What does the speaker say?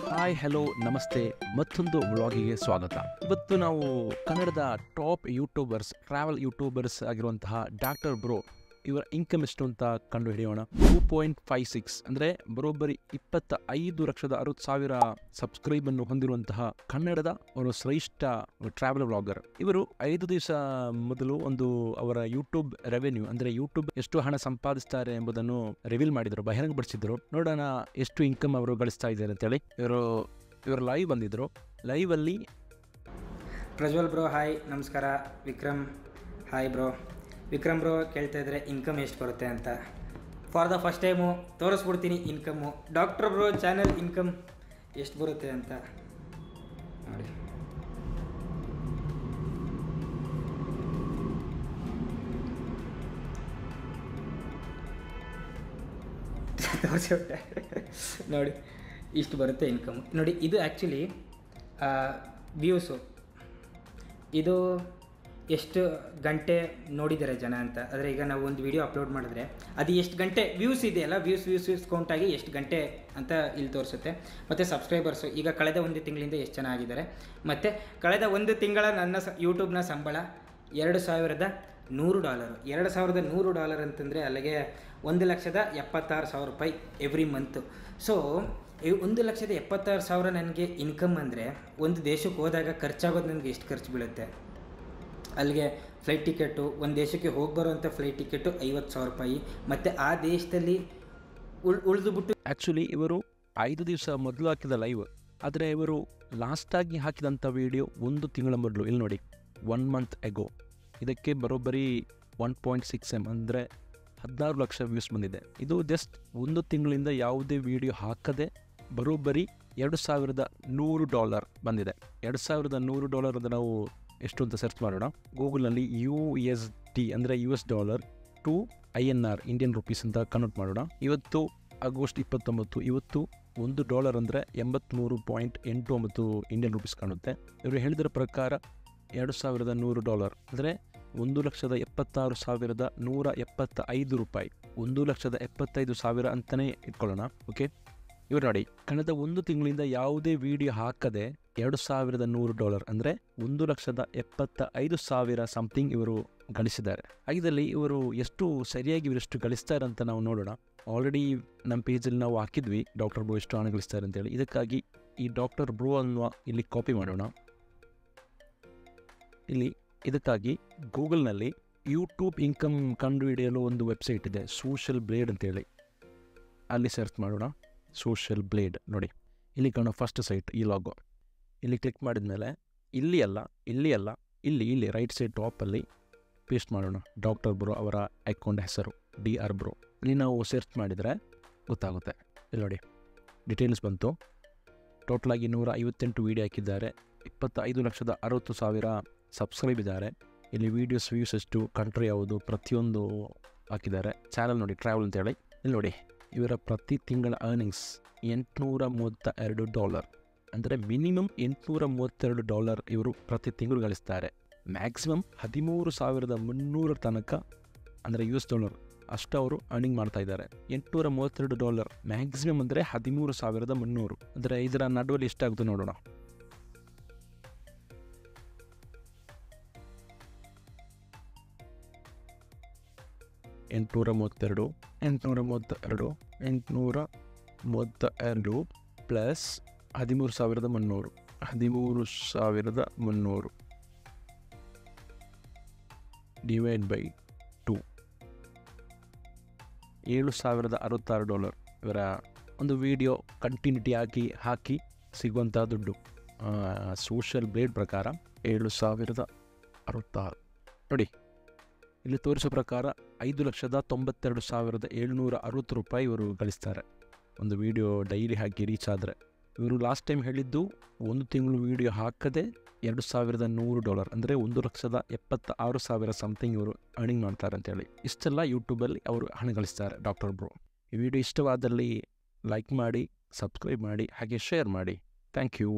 Hi hello ನಮಸ್ತೆ ಮತ್ತೊಂದು ವ್ಲಾಗಿಗೆ ಸ್ವಾಗತ. ಇವತ್ತು ನಾವು ಕನ್ನಡದ ಟಾಪ್ ಯೂಟ್ಯೂಬರ್ಸ್ ಟ್ರಾವೆಲ್ ಯೂಟ್ಯೂಬರ್ಸ್ ಆಗಿರುವಂತಹ ಡಾಕ್ಟರ್ ಬ್ರೋ ಇವರ ಇನ್ಕಮ್ ಎಷ್ಟು ಅಂತ ಕಂಡು ಹಿಡಿಯೋಣ. 2.56 ಅಂದರೆ ಬರೋಬ್ಬರಿ 25,60,000 ಸಬ್ಸ್ಕ್ರೈಬ್ ಅನ್ನು ಹೊಂದಿರುವಂತಹ ಕನ್ನಡದ ಒಂದು ಶ್ರೇಷ್ಠ ಟ್ರಾವೆಲ್ ವ್ಲಾಗರ್. ಇವರು 5 ದಿವಸ ಮೊದಲು ಒಂದು ಅವರ ಯೂಟ್ಯೂಬ್ ರೆವೆನ್ಯೂ ಅಂದರೆ ಯೂಟ್ಯೂಬ್ ಎಷ್ಟು ಹಣ ಸಂಪಾದಿಸ್ತಾರೆ ಎಂಬುದನ್ನು ರಿವೀಲ್ ಮಾಡಿದ್ರು, ಬಹಿರಂಗಪಡಿಸಿದ್ರು. ನೋಡೋಣ ಎಷ್ಟು ಇನ್ಕಮ್ ಅವರು ಗಳಿಸ್ತಾ ಇದ್ದಾರೆ ಅಂತೇಳಿ. ಇವರು ಲೈವ್ ಬಂದಿದ್ರು. ಲೈವ್ ಅಲ್ಲಿ ಪ್ರಜ್ವಲ್ ಬ್ರೋ ಹಾಯ್, ನಮಸ್ಕಾರ. Vikram hi bro. Vikram bro ಕೇಳ್ತಾ ಇದ್ರೆ ಇನ್ಕಮ್ ಎಷ್ಟು ಬರುತ್ತೆ ಅಂತ. ಫಾರ್ ದ ಫಸ್ಟ್ ಟೈಮು ತೋರಿಸ್ಬಿಡ್ತೀನಿ income. Doctor bro channel income ಎಷ್ಟು ಬರುತ್ತೆ ಅಂತ ನೋಡಿ. ತೋರಿಸ್ಬಿಟ್ಟೆ ನೋಡಿ, ಇಷ್ಟು ಬರುತ್ತೆ ಇನ್ಕಮ್ ನೋಡಿ. ಇದು ಆ್ಯಕ್ಚುಲಿ ವ್ಯೂಸು, ಇದು ಎಷ್ಟು ಗಂಟೆ ನೋಡಿದ್ದಾರೆ ಜನ ಅಂತ. ಆದರೆ ಈಗ ನಾವು ಒಂದು ವಿಡಿಯೋ ಅಪ್ಲೋಡ್ ಮಾಡಿದ್ರೆ ಅದು ಎಷ್ಟು ಗಂಟೆ ವ್ಯೂಸ್ ಇದೆಯಲ್ಲ, ವ್ಯೂಸ್ ಕೌಂಟಾಗಿ ಎಷ್ಟು ಗಂಟೆ ಅಂತ ಇಲ್ಲಿ ತೋರಿಸುತ್ತೆ. ಮತ್ತು ಸಬ್ಸ್ಕ್ರೈಬರ್ಸು ಈಗ ಕಳೆದ ಒಂದು ತಿಂಗಳಿಂದ ಎಷ್ಟು ಜನ ಆಗಿದ್ದಾರೆ. ಮತ್ತು ಕಳೆದ ಒಂದು ತಿಂಗಳ ನನ್ನ ಯೂಟ್ಯೂಬ್ನ ಸಂಬಳ $2,100. $2,100 ಅಂತಂದರೆ ಅಲ್ಲಿಗೆ $1,76,000 ಎವ್ರಿ ಮಂತು. ಸೊ $1,76,000 ನನಗೆ ಇನ್ಕಮ್ ಅಂದರೆ ಒಂದು ದೇಶಕ್ಕೆ ಹೋದಾಗ ಖರ್ಚಾಗೋದು ನನಗೆ ಎಷ್ಟು ಖರ್ಚು ಬೀಳುತ್ತೆ. ಅಲ್ಲಿಗೆ ಫ್ಲೈಟ್ ಟಿಕೆಟು, ಒಂದು ದೇಶಕ್ಕೆ ಹೋಗಿ ಬರೋವಂಥ ಫ್ಲೈಟ್ ಟಿಕೆಟು $50,000. ಮತ್ತು ಆ ದೇಶದಲ್ಲಿ ಉಳಿದುಬಿಟ್ಟು ಆ್ಯಕ್ಚುಲಿ ಇವರು 5 ದಿವಸ ಮೊದಲು ಹಾಕಿದ ಲೈವ್, ಆದರೆ ಇವರು ಲಾಸ್ಟಾಗಿ ಹಾಕಿದಂಥ ವಿಡಿಯೋ 1 ತಿಂಗಳ ಮೊದಲು. ಇಲ್ಲಿ ನೋಡಿ, 1 ಮಂತ್ ಎಗೋ. ಇದಕ್ಕೆ ಬರೋಬ್ಬರಿ 1.6 M ಅಂದರೆ 16 ಲಕ್ಷ ವ್ಯೂಸ್ ಬಂದಿದೆ. ಇದು ಜಸ್ಟ್ 1 ತಿಂಗಳಿಂದ ಯಾವುದೇ ವಿಡಿಯೋ ಹಾಕದೆ ಬರೋಬ್ಬರಿ $2,100 ಬಂದಿದೆ. $2,100 ಅಂತ ನಾವು ಎಷ್ಟು ಅಂತ ಸರ್ಚ್ ಮಾಡೋಣ. ಗೂಗಲ್ನಲ್ಲಿ USD ಅಂದರೆ $US to INR Indian rupees ಅಂತ ಕನ್ವರ್ಟ್ ಮಾಡೋಣ. ಇವತ್ತು ಆಗಸ್ಟ್ 29. ಇವತ್ತು $1 ಅಂದರೆ 83.89 ಇಂಡಿಯನ್ ರುಪೀಸ್ ಕಾಣುತ್ತೆ. ಇವರು ಹೇಳಿದ್ರ ಪ್ರಕಾರ $2,100 ಅಂದರೆ $1,76,175. $1,75,000 ಅಂತಲೇ ಇಟ್ಕೊಳ್ಳೋಣ. ಓಕೆ, ಇವರು ನೋಡಿ, ಕಳೆದ 1 ತಿಂಗಳಿಂದ ಯಾವುದೇ ವಿಡಿಯೋ ಹಾಕದೆ $2,100 ಅಂದರೆ $1,75,000 ಸಮಥಿಂಗ್ ಇವರು ಗಳಿಸಿದ್ದಾರೆ. ಹಾಗಿದ್ದಲ್ಲಿ ಇವರು ಎಷ್ಟು ಸರಿಯಾಗಿ ಇವರೆಷ್ಟು ಗಳಿಸ್ತಾರೆ ಅಂತ ನಾವು ನೋಡೋಣ. ಆಲ್ರೆಡಿ ನಮ್ಮ ಪೇಜಲ್ಲಿ ನಾವು ಹಾಕಿದ್ವಿ ಡಾಕ್ಟರ್ ಬ್ರೋ ಎಷ್ಟು ಹಣ ಗಳಿಸ್ತಾರೆ ಅಂತೇಳಿ. ಇದಕ್ಕಾಗಿ ಈ ಡಾಕ್ಟರ್ ಬ್ರೋ ಅನ್ನುವ ಇಲ್ಲಿ ಕಾಪಿ ಮಾಡೋಣ. ಇಲ್ಲಿ ಇದಕ್ಕಾಗಿ ಗೂಗಲ್ನಲ್ಲಿ ಯೂಟ್ಯೂಬ್ ಇನ್ಕಮ್ ಕಂಡುಹಿಡಿಯಲು ಒಂದು ವೆಬ್ಸೈಟ್ ಇದೆ, ಸೋಷಿಯಲ್ ಬ್ಲೇಡ್ ಅಂತೇಳಿ. ಅಲ್ಲಿ ಸರ್ಚ್ ಮಾಡೋಣ, ಸೋಷಿಯಲ್ ಬ್ಲೇಡ್. ನೋಡಿ, ಇಲ್ಲಿ ಕಾಣೋ ಫಸ್ಟ್ ಸೈಟ್ ಈ ಲಾಗೋ. ಇಲ್ಲಿ ಕ್ಲಿಕ್ ಮಾಡಿದ ಮೇಲೆ ಇಲ್ಲಿ ಇಲ್ಲಿ ರೈಟ್ ಸೈಡ್ ಟಾಪಲ್ಲಿ ಪೇಸ್ಟ್ ಮಾಡೋಣ ಡಾಕ್ಟರ್ ಬ್ರೋ ಅವರ ಅಕೌಂಟ್ ಹೆಸರು DR ಬ್ರೋ. ಇಲ್ಲಿ ನಾವು ಸರ್ಚ್ ಮಾಡಿದರೆ ಗೊತ್ತಾಗುತ್ತೆ. ಇಲ್ಲಿ ನೋಡಿ, ಡೀಟೇಲ್ಸ್ ಬಂತು. ಟೋಟಲಾಗಿ 158 ವೀಡಿಯೋ ಹಾಕಿದ್ದಾರೆ. 25,60,000 ಸಬ್ಸ್ಕ್ರೈಬ್ ಇದ್ದಾರೆ. ಇಲ್ಲಿ ವೀಡಿಯೋಸ್ ವ್ಯೂಸ್ ಎಷ್ಟು, ಕಂಟ್ರಿ ಯಾವುದು, ಪ್ರತಿಯೊಂದು ಹಾಕಿದ್ದಾರೆ. ಚಾನಲ್ ನೋಡಿ, ಟ್ರಾವೆಲ್ ಅಂತೇಳಿ. ಇಲ್ಲಿ ನೋಡಿ, ಇವರ ಪ್ರತಿ ತಿಂಗಳ ಅರ್ನಿಂಗ್ಸ್ $832 ಅಂದರೆ ಮಿನಿಮಮ್ $832 ಇವರು ಪ್ರತಿ ತಿಂಗಳು ಗಳಿಸ್ತಾರೆ. ಮ್ಯಾಕ್ಸಿಮಮ್ 13,300 ತನಕ ಅಂದರೆ $US ಅಷ್ಟು ಅವರು ಅರ್ನಿಂಗ್ ಮಾಡ್ತಾ ಇದ್ದಾರೆ. $832 ಮ್ಯಾಕ್ಸಿಮಮ್ ಅಂದರೆ 13,300 ಅಂದರೆ ಇದರ ನಡುವಲ್ಲಿ ಎಷ್ಟಾಗುತ್ತೆ ನೋಡೋಣ. $832 ಪ್ಲಸ್ 13,300 ಡಿವೈಡ್ ಬೈ 2 $7,066 ಇವರ ಒಂದು ವಿಡಿಯೋ ಕಂಟಿನ್ಯೂಟಿ ಹಾಕಿ ಸಿಗುವಂಥ ದುಡ್ಡು. ಸೋಷಿಯಲ್ ಬ್ಲೇಡ್ ಪ್ರಕಾರ $7,066. ನೋಡಿ, ಇಲ್ಲಿ ತೋರಿಸೋ ಪ್ರಕಾರ $5,92,760 ಇವರು ಗಳಿಸ್ತಾರೆ ಒಂದು ವಿಡಿಯೋ ಡೈಲಿ ಹಾಕಿ ರೀಚ್ ಆದರೆ. ಇವರು ಲಾಸ್ಟ್ ಟೈಮ್ ಹೇಳಿದ್ದು 1 ತಿಂಗಳು ವಿಡಿಯೋ ಹಾಕದೆ $2,100 ಅಂದರೆ $1,76,000 ಸಮಥಿಂಗ್ ಇವರು ಅರ್ನಿಂಗ್ ಮಾಡ್ತಾರೆ ಅಂತೇಳಿ. ಇಷ್ಟೆಲ್ಲ ಯೂಟ್ಯೂಬಲ್ಲಿ ಅವರು ಹಣ ಗಳಿಸ್ತಾರೆ ಡಾಕ್ಟರ್ ಬ್ರೋ. ಈ ವಿಡಿಯೋ ಇಷ್ಟವಾದಲ್ಲಿ ಲೈಕ್ ಮಾಡಿ, ಸಬ್ಸ್ಕ್ರೈಬ್ ಮಾಡಿ, ಹಾಗೆ ಶೇರ್ ಮಾಡಿ. Thank you.